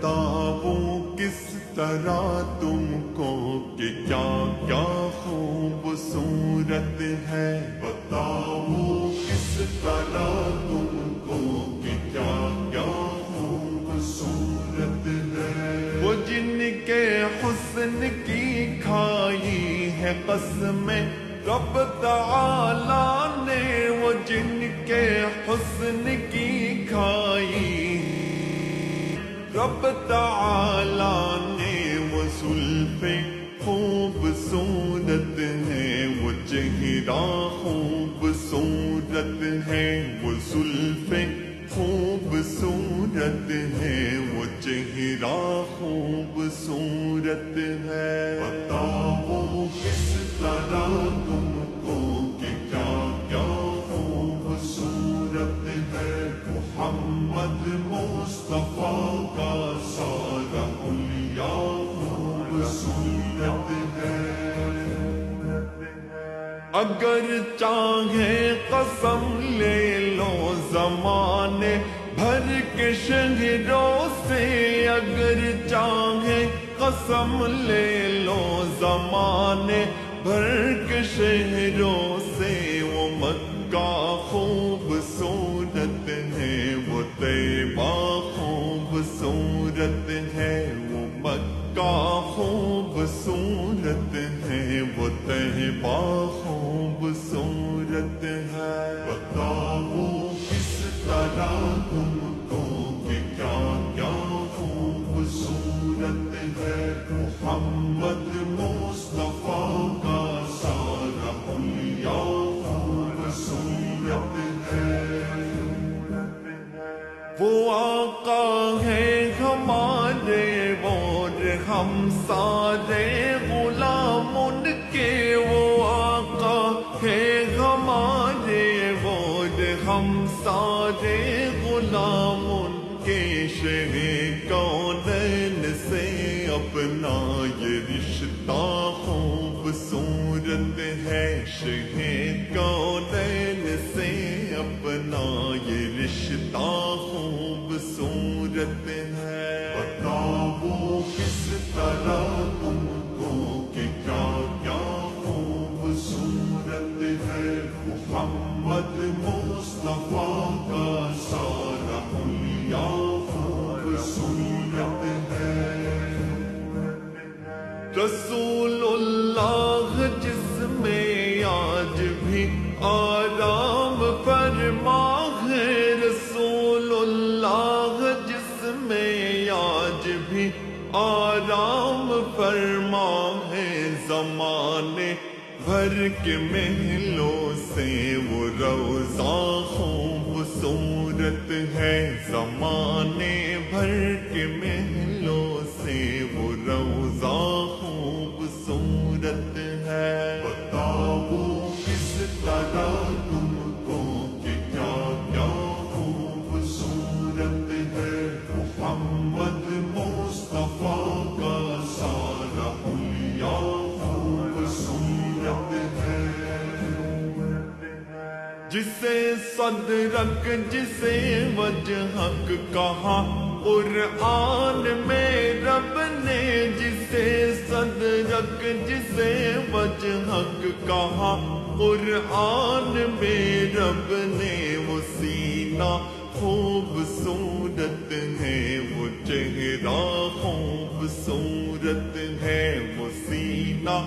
بتاؤں کس طرح تم کو کہ کیا کیا خوبصورت ہے، بتاؤں کس طرح تم کو کہ کیا کیا خوبصورت ہے۔ وہ جن کے حسن کی کھائی ہے قسمیں رب تعالی نے، وہ جن کے حسن کی کھائی رب تعالی نے، وہ زلفیں خوبصورت ہیں، وہ چہرہ خوبصورت ہے، وہ زلفیں خوبصورت ہیں، وہ چہرہ خوبصورت ہے۔ بتاؤ کس طرح تم کو کہ کیا کیا خوبصورت ہے، محمد مصطفیٰ کا سارا حلیہ خوبصورت ہے۔ اگر چاہے قسم لے لو زمانے بھر کے شہروں سے، اگر چاہے قسم لے لو زمانے بھر کے شہروں سے، وہ مکہ خوبصورت ہے، وہ طیبہ خوبصورت ہے، وہ مکہ خوبصورت ہے، وہ طیبہ خوبصورت ہے۔ بتاؤ کس طرح تم کو کہ کیا کیا خوبصورت ہے، محمد مصطفیٰ کا سارا حلیہ خوبصورت ہے۔ وہ آقا ہے ہمارے اور ہم سارے غلام ان کے، وہ آقا ہے ہمارے اور ہم سارے غلام ان کے، شہ کونین سے اپنا یہ رشتہ خوبصورت ہے، شہ کونین سے اپنا یہ رشتہ خوبصورت ہے۔ بتاؤ کس طرح تم کو کہ کیا کیا خوبصورت ہے، محمد مصطفیٰ کا سارا حلیہ خوبصورت ہے۔ رسول اللہ جس میں آج بھی آرام فرما ہے، رسول اللہ جس میں آج بھی آرام فرما ہے، زمانے بھر کے محلوں سے وہ روضہ خوبصورت ہے، زمانے بھر کے محلوں سے وہ روضہ خوبصورت ہے۔ بتاؤ کس طرح تم کو کہ کیا کیا خوبصورت ہے، محمد مصطفیٰ کا سارا حلیہ خوبصورت ہے۔ جسے صدرک جسے وجہک کہا قرآن میں رب نے، جسے صدرک جسے وجہک کہا قرآن میں رب نے، وہ سینہ خوبصورت ہے، وہ چہرہ خوبصورت ہے، وہ سینہ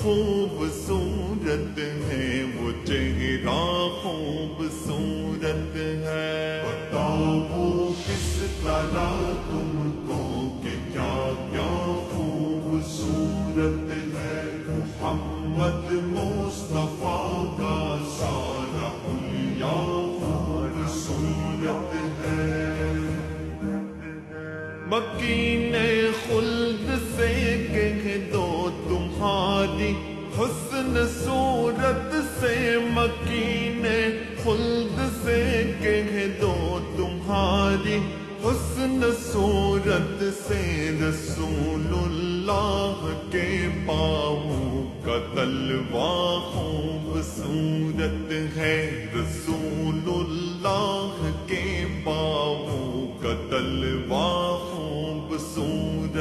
خوبصورت ہے، وہ چہرہ خوبصورت ہے۔ بتاؤ کس طرح تم کو کہ کیا کیا خوبصورت ہے، محمد مصطفیٰ کا سارا حلیہ خوبصورت ہے۔ مکین خلد سے کہہ دو تمہاری حسن صورت سے، مکین خلد سے کہہ دو تمہاری حسن صورت سے، رسول اللہ کے پاؤں کا تلوا خوبصورت ہے، رسول اللہ کے پاؤں کا تلوا خوبصورت